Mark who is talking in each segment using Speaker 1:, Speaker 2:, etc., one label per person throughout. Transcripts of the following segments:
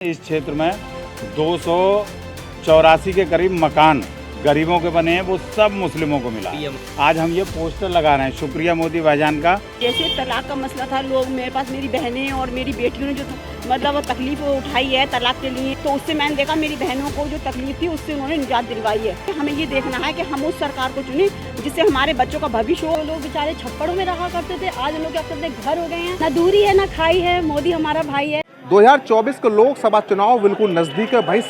Speaker 1: इस क्षेत्र में 284 के करीब मकान गरीबों के बने हैं, वो सब मुस्लिमों को मिला। आज हम ये पोस्टर लगा रहे हैं, शुक्रिया मोदी भाईजान का।
Speaker 2: जैसे तलाक का मसला था, लोग मेरे पास मेरी बहनें और मेरी बेटियों ने जो मतलब तकलीफ उठाई है तलाक के लिए, तो उससे मैंने देखा मेरी बहनों को जो तकलीफ थी उससे उन्होंने निजात दिलवाई है। हमें ये देखना है कि हम उस सरकार को चुने जिससे हमारे बच्चों का भविष्य हो।
Speaker 3: लोग बेचारे छप्पड़ों में रहा करते थे, आज लोग अपने घर हो गए हैं। ना दूरी है ना खाई है, मोदी हमारा भाई है।
Speaker 4: 2024 के लोकसभा चुनाव बिल्कुल नज़दीक है भाई।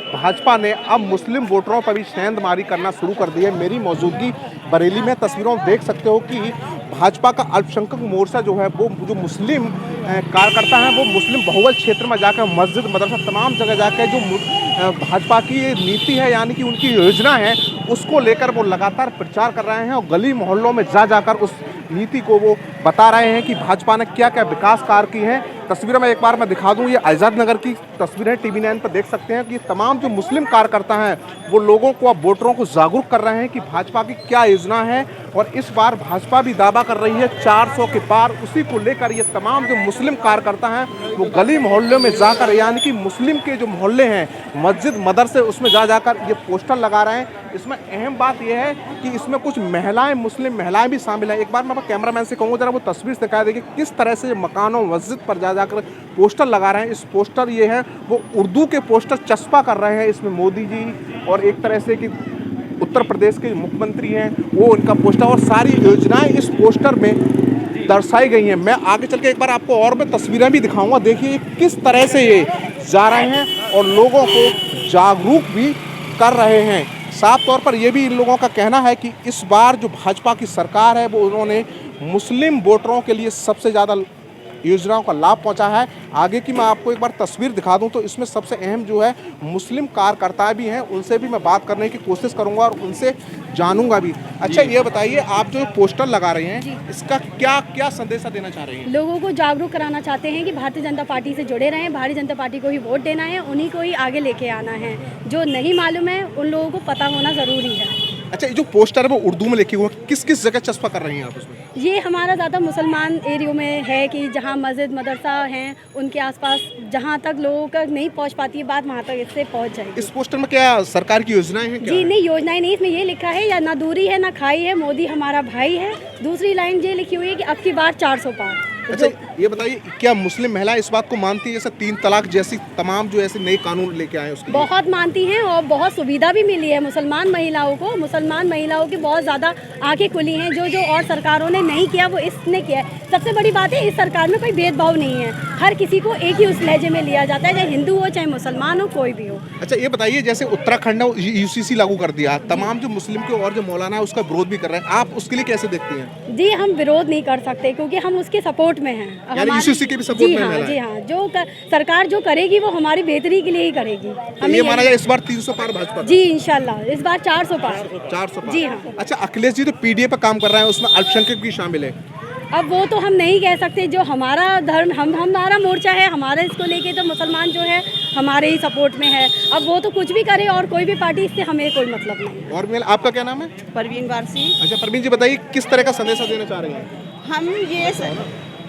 Speaker 4: भाजपा ने अब मुस्लिम वोटरों पर भी सेंधमारी करना शुरू कर दी है। मेरी मौजूदगी बरेली में, तस्वीरों में देख सकते हो कि भाजपा का अल्पसंख्यक मोर्चा जो है वो जो मुस्लिम कार्यकर्ता हैं वो मुस्लिम बहुल क्षेत्र में जाकर मस्जिद मदरसा तमाम जगह जाकर जो भाजपा की नीति है यानी कि उनकी योजना है उसको लेकर वो लगातार प्रचार कर रहे हैं और गली मोहल्लों में जाकर उस नीति को वो बता रहे हैं कि भाजपा ने क्या क्या विकास कार्य की है। तस्वीरों में एक बार मैं दिखा दूं, ये आज़ाद नगर की तस्वीर है। टीवी 9 पर देख सकते हैं कि तमाम जो मुस्लिम कार्यकर्ता हैं वो लोगों को, अब वोटरों को जागरूक कर रहे हैं कि भाजपा की क्या योजना है। और इस बार भाजपा भी दावा कर रही है 400 के पार। उसी को लेकर ये तमाम जो मुस्लिम कार्यकर्ता हैं वो गली मोहल्लों में जाकर यानी कि मुस्लिम के जो मोहल्ले हैं, मस्जिद मदरसे, उसमें जाकर ये पोस्टर लगा रहे हैं। इसमें अहम बात यह है कि इसमें कुछ महिलाएं, मुस्लिम महिलाएं भी शामिल हैं। एक बार मैं कैमरामैन से कहूँगा जरा वो तस्वीर दिखा देगी किस तरह से मकानों मस्जिद पर जाकर पोस्टर लगा रहे हैं। इस पोस्टर ये है वो उर्दू के पोस्टर चस्पा कर रहे हैं। इसमें मोदी जी और एक तरह से कि उत्तर प्रदेश के मुख्यमंत्री हैं वो उनका पोस्टर और सारी योजनाएं इस पोस्टर में दर्शाई गई हैं। मैं आगे चल के एक बार आपको और मैं तस्वीरें भी दिखाऊंगा। देखिए किस तरह से ये जा रहे हैं और लोगों को जागरूक भी कर रहे हैं। साफ तौर पर यह भी इन लोगों का कहना है कि इस बार जो भाजपा की सरकार है वो उन्होंने मुस्लिम वोटरों के लिए सबसे ज़्यादा योजनाओं का लाभ पहुंचा है। आगे की मैं आपको एक बार तस्वीर दिखा दूं तो इसमें सबसे अहम जो है मुस्लिम कार्यकर्ता भी हैं, उनसे भी मैं बात करने की कोशिश करूंगा और उनसे जानूंगा भी। अच्छा ये बताइए, आप जो पोस्टर लगा रहे हैं इसका क्या क्या संदेशा देना चाह रहे हैं?
Speaker 3: लोगों को जागरूक कराना चाहते हैं कि भारतीय जनता पार्टी से जुड़े रहें, भारतीय जनता पार्टी को ही वोट देना है, उन्हीं को ही आगे लेके आना है। जो नहीं मालूम है उन लोगों को पता होना ज़रूरी है।
Speaker 4: अच्छा, ये जो पोस्टर है वो उर्दू में लिखे हुए हैं, किस किस जगह चस्पा कर रही हैं आप उसमें?
Speaker 3: ये हमारा ज़्यादा मुसलमान एरियो में है कि जहाँ मस्जिद मदरसा हैं उनके आसपास जहाँ तक लोगों का नहीं पहुँच पाती है बात, वहाँ तक इससे पहुँच जाएगी।
Speaker 4: इस पोस्टर में क्या सरकार की योजनाएं हैं?
Speaker 3: जी नहीं, योजनाएं नहीं, इसमें ये लिखा है या ना दूरी है ना खाई है, मोदी हमारा भाई है। दूसरी लाइन ये लिखी हुई है कि अब की बार 400 पार।
Speaker 4: अच्छा ये बताइए, क्या मुस्लिम महिला इस बात को मानती है जैसे 3 तलाक जैसी तमाम जो ऐसे नए कानून लेके आए उसके?
Speaker 3: बहुत मानती हैं और बहुत सुविधा भी मिली है मुसलमान महिलाओं को। मुसलमान महिलाओं की बहुत ज़्यादा आंखें खुली हैं। जो और सरकारों ने नहीं किया वो इसने किया है। सबसे बड़ी बात है इस सरकार में कोई भेदभाव नहीं है, हर किसी को एक ही उस लहजे में लिया जाता है, चाहे हिंदू हो चाहे मुसलमान हो, कोई भी हो।
Speaker 4: अच्छा ये बताइए, जैसे उत्तराखंड ने यूसीसी लागू कर दिया, तमाम जो मुस्लिम के और जो मौलाना है उसका विरोध भी कर रहे हैं, आप उसके लिए कैसे देखती हैं?
Speaker 3: जी हम विरोध नहीं कर सकते क्योंकि हम उसके सपोर्ट में हैं।
Speaker 4: यूसीसी के भी सपोर्ट में है?
Speaker 3: जी हाँ, जो सरकार जो करेगी वो हमारी बेहतरी के लिए ही करेगी।
Speaker 4: तो ये माना जाए इस बार 300 पार भाजपा?
Speaker 3: जी इंशाल्लाह इस बार 400 पार।
Speaker 4: 400 पार?
Speaker 3: जी हाँ।
Speaker 4: अच्छा अखिलेश जी तो पीडीए पर काम कर रहे हैं, उसमें अल्पसंख्यक भी शामिल है।
Speaker 3: अब वो तो हम नहीं कह सकते, जो हमारा धर्म हमारा मोर्चा है, हमारे इसको लेके तो मुसलमान जो है हमारे ही सपोर्ट में है। अब वो तो कुछ भी करे और कोई भी पार्टी, इससे हमें कोई मतलब नहीं।
Speaker 4: और मेल आपका क्या नाम है?
Speaker 2: परवीन वारसी।
Speaker 4: अच्छा परवीन जी बताइए किस तरह का संदेशा देना चाह रहे हैं?
Speaker 2: हम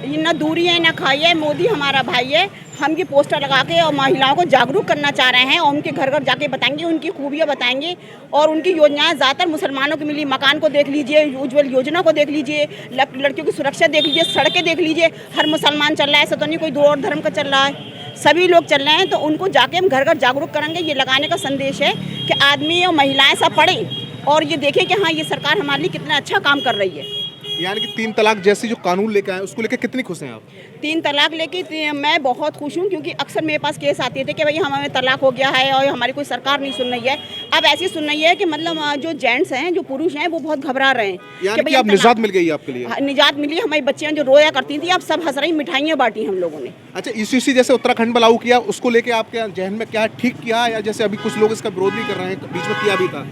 Speaker 2: ये ना दूरी है ना खाई है, मोदी हमारा भाई है। हम ये पोस्टर लगा के और महिलाओं को जागरूक करना चाह रहे हैं और उनके घर घर जाके बताएंगे, उनकी खूबियाँ बताएंगे और उनकी योजनाएं ज़्यादातर मुसलमानों की मिली। मकान को देख लीजिए, उज्ज्वल योजना को देख लीजिए, लड़कियों की सुरक्षा देख लीजिए, सड़कें देख लीजिए। हर मुसलमान चल रहा है, ऐसा तो नहीं कोई दो और धर्म का चल रहा है, सभी लोग चल रहे हैं। तो उनको जाके हम घर घर जागरूक करेंगे। ये लगाने का संदेश है कि आदमी और महिलाएँ सब पढ़ें और ये देखें कि हाँ ये सरकार हमारे लिए कितना अच्छा काम कर रही है।
Speaker 4: यानी कि 3 तलाक जैसी जो कानून लेके आए उसको लेकर कितनी खुश हैं आप?
Speaker 2: 3 तलाक लेके मैं बहुत खुश हूँ क्योंकि अक्सर मेरे पास केस आते थे कि भाई हमें तलाक हो गया है और हमारी कोई सरकार नहीं सुन रही है। अब ऐसी सुन रही है कि मतलब जो जेंट्स हैं, जो पुरुष हैं, वो बहुत घबरा रहे हैं
Speaker 4: यानी कि अब निजात मिल गई आपके लिए?
Speaker 2: निजात मिली। हमारी बच्चियाँ जो रोया करती थी अब सब हंस रही, मिठाइयाँ बांटी हम लोगों ने।
Speaker 4: अच्छा यूसीसी जैसे उत्तराखंड में लागू किया, उसको लेके आपके जहन में क्या ठीक किया, या जैसे अभी कुछ लोग इसका विरोध भी कर रहे हैं, बीच में किया भी था?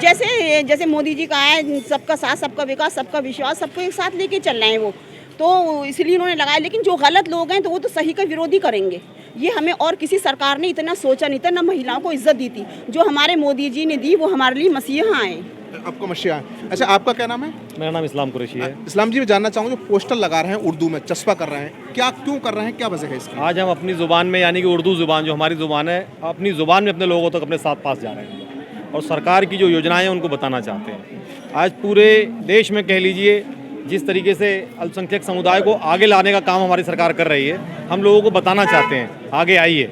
Speaker 2: जैसे मोदी जी का है, सबका साथ सबका विकास सबका विश्वास, सबको एक साथ लेके चल रहे हैं वो, तो इसलिए उन्होंने लगाया। लेकिन जो गलत लोग हैं तो वो तो सही का विरोधी करेंगे। ये हमें और किसी सरकार ने इतना सोचा नहीं था, ना महिलाओं को इज्जत दी थी। जो हमारे मोदी जी ने दी वो हमारे लिए मसीहा हैं।
Speaker 4: आपको मशिया है। अच्छा, आपका क्या नाम है?
Speaker 5: मेरा नाम इस्लाम कुरैशी है।
Speaker 4: इस्लाम जी, मैं जानना चाहूँगा, जो पोस्टर लगा रहे हैं उर्दू में, चस्पा कर रहे हैं, क्या क्यों कर रहे हैं, क्या वजह है इसकी?
Speaker 5: आज हम अपनी ज़ुबान में, यानी कि उर्दू ज़ुबान जो हमारी ज़ुबान है, अपनी ज़ुबान में अपने लोगों तक अपने साथ पास जा रहे हैं और सरकार की जो योजनाएं हैं उनको बताना चाहते हैं। आज पूरे देश में कह लीजिए जिस तरीके से अल्पसंख्यक समुदाय को आगे लाने का काम हमारी सरकार कर रही है, हम लोगों को बताना चाहते हैं आगे आइए।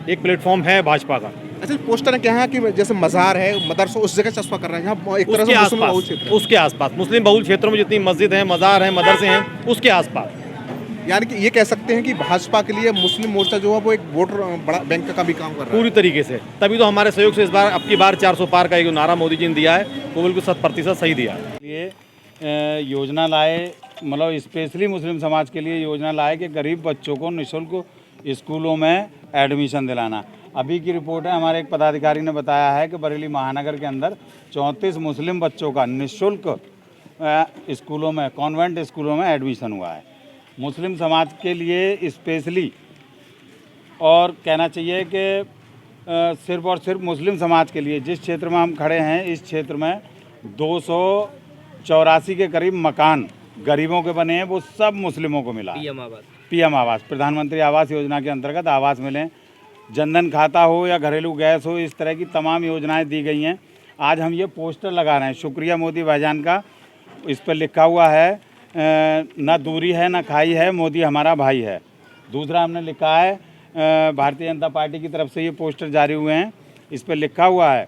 Speaker 5: एक प्लेटफॉर्म है भाजपा का।
Speaker 4: अच्छा, पोस्टर क्या है कि जैसे मज़ार है, मदरसों, उस जगह चस्पा कर रहे हैं, जहाँ एक तरह से मुस्लिम बहुल क्षेत्र है।
Speaker 5: उसके आसपास मुस्लिम बहुल क्षेत्रों में जितनी मस्जिद हैं, मज़ार हैं, मदरसे हैं, उसके आसपास।
Speaker 4: यानी कि ये कह सकते हैं कि भाजपा के लिए मुस्लिम मोर्चा जो है वो एक वोटर बड़ा बैंक का भी काम कर रहा है
Speaker 5: पूरी तरीके से। तभी तो हमारे सहयोग से इस बार अब की बार 400 पार का एक नारा मोदी जी ने दिया है, वो बिल्कुल 100% सही दिया है।
Speaker 1: ये योजना लाए, मतलब स्पेशली मुस्लिम समाज के लिए योजना लाए कि गरीब बच्चों को निःशुल्क स्कूलों में एडमिशन दिलाना। अभी की रिपोर्ट है, हमारे एक पदाधिकारी ने बताया है कि बरेली महानगर के अंदर 34 मुस्लिम बच्चों का निःशुल्क स्कूलों में, कॉन्वेंट स्कूलों में एडमिशन हुआ है। मुस्लिम समाज के लिए स्पेशली, और कहना चाहिए कि सिर्फ और सिर्फ मुस्लिम समाज के लिए, जिस क्षेत्र में हम खड़े हैं इस क्षेत्र में 284 के करीब मकान गरीबों के बने हैं, वो सब मुस्लिमों को मिला। पीएम आवास, प्रधानमंत्री आवास योजना के अंतर्गत आवास मिले। जनधन खाता हो या घरेलू गैस हो, इस तरह की तमाम योजनाएं दी गई हैं। आज हम ये पोस्टर लगा रहे हैं, शुक्रिया मोदी भाईजान का। इस पर लिखा हुआ है ना दूरी है ना खाई है, मोदी हमारा भाई है। दूसरा हमने लिखा है, भारतीय जनता पार्टी की तरफ से ये पोस्टर जारी हुए हैं, इस पर लिखा हुआ है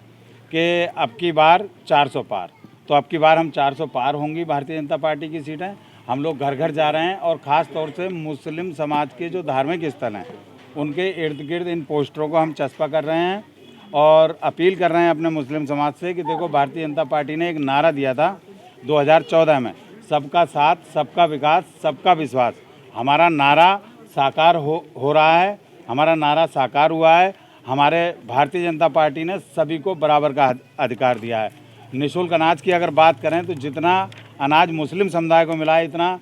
Speaker 1: कि अब की बार 400 पार। तो अब की बार हम 400 पार होंगी भारतीय जनता पार्टी की सीटें। हम लोग घर घर जा रहे हैं और ख़ास तौर से मुस्लिम समाज के जो धार्मिक स्थल हैं उनके इर्द गिर्द इन पोस्टरों को हम चस्पा कर रहे हैं और अपील कर रहे हैं अपने मुस्लिम समाज से कि देखो, भारतीय जनता पार्टी ने एक नारा दिया था 2014 में, सबका साथ, सबका विकास, सबका विश्वास। हमारा नारा साकार हो रहा है, हमारा नारा साकार हुआ है। हमारे भारतीय जनता पार्टी ने सभी को बराबर का अधिकार दिया है। निःशुल्क अनाज की अगर बात करें तो जितना अनाज मुस्लिम समुदाय को मिला है इतना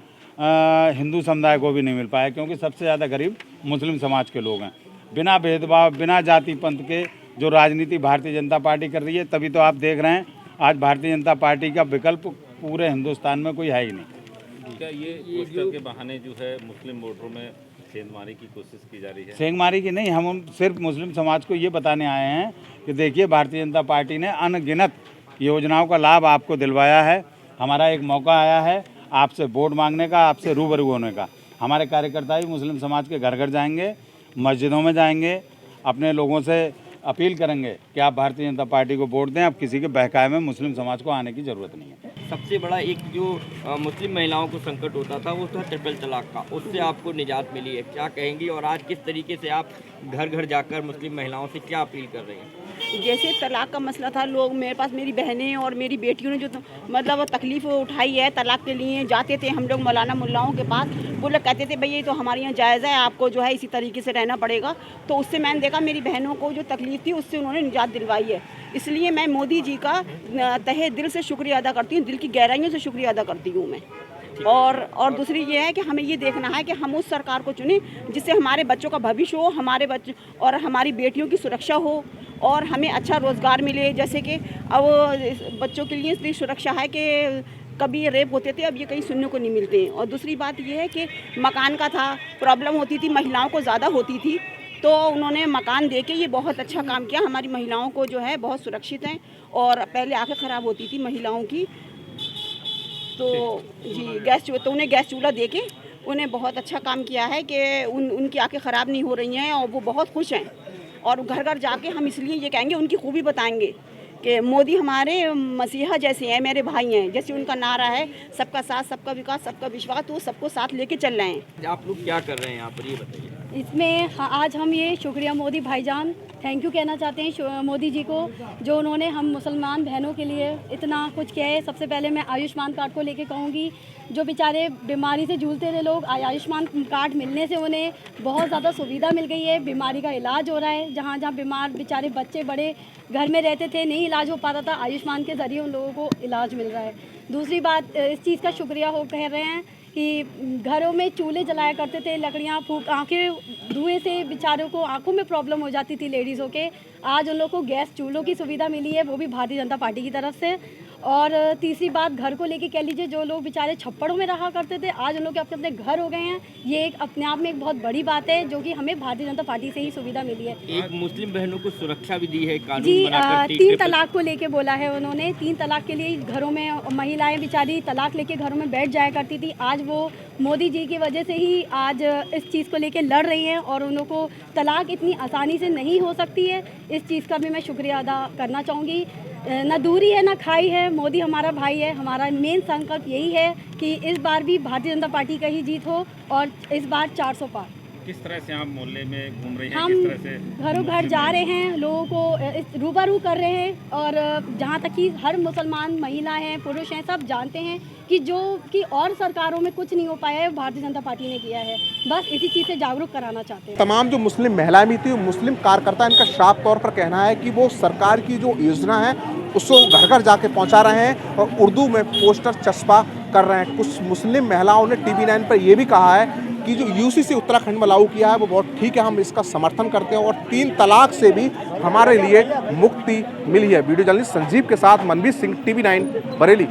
Speaker 1: हिंदू समुदाय को भी नहीं मिल पाया, क्योंकि सबसे ज़्यादा गरीब मुस्लिम समाज के लोग हैं। बिना भेदभाव, बिना जाति पंथ के जो राजनीति भारतीय जनता पार्टी कर रही है, तभी तो आप देख रहे हैं आज भारतीय जनता पार्टी का विकल्प पूरे हिंदुस्तान में कोई है ही नहीं।
Speaker 6: क्या ये पोस्टर के बहाने जो है मुस्लिम वोटरों में सेंधमारी की कोशिश की जा रही है?
Speaker 1: सेंधमारी की नहीं, हम सिर्फ मुस्लिम समाज को ये बताने आए हैं कि देखिए, भारतीय जनता पार्टी ने अनगिनत योजनाओं का लाभ आपको दिलवाया है। हमारा एक मौका आया है आपसे वोट मांगने का, आपसे रूबरू होने का। हमारे कार्यकर्ता ही मुस्लिम समाज के घर घर जाएंगे, मस्जिदों में जाएंगे, अपने लोगों से अपील करेंगे कि आप भारतीय जनता पार्टी को वोट दें। अब किसी के बहकावे में मुस्लिम समाज को आने की ज़रूरत नहीं है।
Speaker 7: सबसे बड़ा एक जो मुस्लिम महिलाओं को संकट होता था वो था ट्रिपल तलाक का, उससे आपको निजात मिली है, क्या कहेंगी? और आज किस तरीके से आप घर घर जाकर मुस्लिम महिलाओं से क्या अपील कर रही हैं?
Speaker 2: जैसे तलाक का मसला था, लोग मेरे पास, मेरी बहनें और मेरी बेटियों ने जो मतलब तकलीफ़ उठाई है तलाक के लिए, जाते थे हम लोग मौलाना मुल्लाओं के पास, वो लोग कहते थे भाई ये तो हमारे यहाँ जायज़ है, आपको जो है इसी तरीके से रहना पड़ेगा। तो उससे मैंने देखा मेरी बहनों को जो तकलीफ़ थी उससे उन्होंने निजात दिलवाई है। इसलिए मैं मोदी जी का तहे दिल से शुक्रिया अदा करती हूँ, दिल की गहराइयों से शुक्रिया अदा करती हूँ मैं। और दूसरी ये है कि हमें ये देखना है कि हम उस सरकार को चुनें जिससे हमारे बच्चों का भविष्य हो, हमारे बच्चे और हमारी बेटियों की सुरक्षा हो और हमें अच्छा रोज़गार मिले। जैसे कि अब बच्चों के लिए इसलिए सुरक्षा है कि कभी रेप होते थे, अब ये कहीं सुनने को नहीं मिलते। और दूसरी बात ये है कि मकान का था, प्रॉब्लम होती थी, महिलाओं को ज़्यादा होती थी, तो उन्होंने मकान देके ये बहुत अच्छा काम किया। हमारी महिलाओं को जो है बहुत सुरक्षित हैं और पहले आंखें ख़राब होती थी महिलाओं की, तो जी तो उन्हें गैस चूल्हा देके उन्हें बहुत अच्छा काम किया है कि उनकी आंखें ख़राब नहीं हो रही हैं और वो बहुत खुश हैं। और घर घर जाके हम इसलिए ये कहेंगे, उनकी खूबी बताएंगे कि मोदी हमारे मसीहा जैसे हैं, मेरे भाई हैं। जैसे उनका नारा है सबका साथ, सबका विकास, सबका विश्वास, तो सबको साथ लेके चल रहे हैं।
Speaker 7: आप लोग क्या कर रहे हैं यहाँ पर, ये बताइए।
Speaker 3: इसमें आज हम ये शुक्रिया मोदी भाईजान, थैंक यू कहना चाहते हैं मोदी जी को, जो उन्होंने हम मुसलमान बहनों के लिए इतना कुछ किया है। सबसे पहले मैं आयुष्मान कार्ड को लेके कहूँगी, जो बेचारे बीमारी से जूझते थे लोग, आयुष्मान कार्ड मिलने से उन्हें बहुत ज़्यादा सुविधा मिल गई है। बीमारी का इलाज हो रहा है, जहाँ जहाँ बीमार बेचारे बच्चे बड़े घर में रहते थे, नहीं इलाज हो पाता था, आयुष्मान के ज़रिए उन लोगों को इलाज मिल रहा है। दूसरी बात, इस चीज़ का शुक्रिया कह रहे हैं कि घरों में चूल्हे जलाया करते थे, लकड़ियाँ फूँक, आँखें धुएं से बेचारों को आँखों में प्रॉब्लम हो जाती थी लेडीज़ों के। आज उन लोगों को गैस चूल्हों की सुविधा मिली है, वो भी भारतीय जनता पार्टी की तरफ से। और तीसरी बात, घर को लेके कह लीजिए, जो लोग बेचारे छप्पड़ों में रहा करते थे, आज उन लोग के अपने अपने घर हो गए हैं। ये एक अपने आप में एक बहुत बड़ी बात है, जो कि हमें भारतीय जनता पार्टी से ही सुविधा मिली है।
Speaker 7: एक मुस्लिम बहनों को सुरक्षा भी दी है कानून
Speaker 3: जी,
Speaker 7: बनाकर
Speaker 3: 3 तलाक को लेके बोला है उन्होंने। 3 तलाक के लिए घरों में महिलाएं बेचारी तलाक लेके घरों में बैठ जाया करती थी। आज वो मोदी जी की वजह से ही आज इस चीज़ को लेके लड़ रही हैं और उन लोगों को तलाक इतनी आसानी से नहीं हो सकती है। इस चीज़ का भी मैं शुक्रिया अदा करना चाहूँगी। ना दूरी है ना खाई है, मोदी हमारा भाई है। हमारा मेन संकल्प यही है कि इस बार भी भारतीय जनता पार्टी का ही जीत हो और इस बार 400 पार।
Speaker 6: किस तरह से आप मोहल्ले में घूम रही हैं,
Speaker 3: हम
Speaker 6: किस तरह से
Speaker 3: घरों घर जा रहे हैं, लोगों को रूबरू कर रहे हैं। और जहाँ तक कि हर मुसलमान महिला हैं, पुरुष हैं, सब जानते हैं कि जो कि और सरकारों में कुछ नहीं हो पाया है, भारतीय जनता पार्टी ने किया है। बस इसी चीज़ से जागरूक कराना चाहते हैं।
Speaker 4: तमाम जो मुस्लिम महिलाएं भी थी, मुस्लिम कार्यकर्ता, इनका साफ तौर पर कहना है कि वो सरकार की जो योजना है उसको घर घर जाके पहुंचा रहे हैं और उर्दू में पोस्टर चस्पा कर रहे हैं। कुछ मुस्लिम महिलाओं ने TV9 पर यह भी कहा है कि जो UCC उत्तराखंड में लागू किया है वो बहुत ठीक है, हम इसका समर्थन करते हैं और 3 तलाक से भी हमारे लिए मुक्ति मिली है। वीडियो जर्नलिस्ट संजीव के साथ मनवीर सिंह, TV9 बरेली।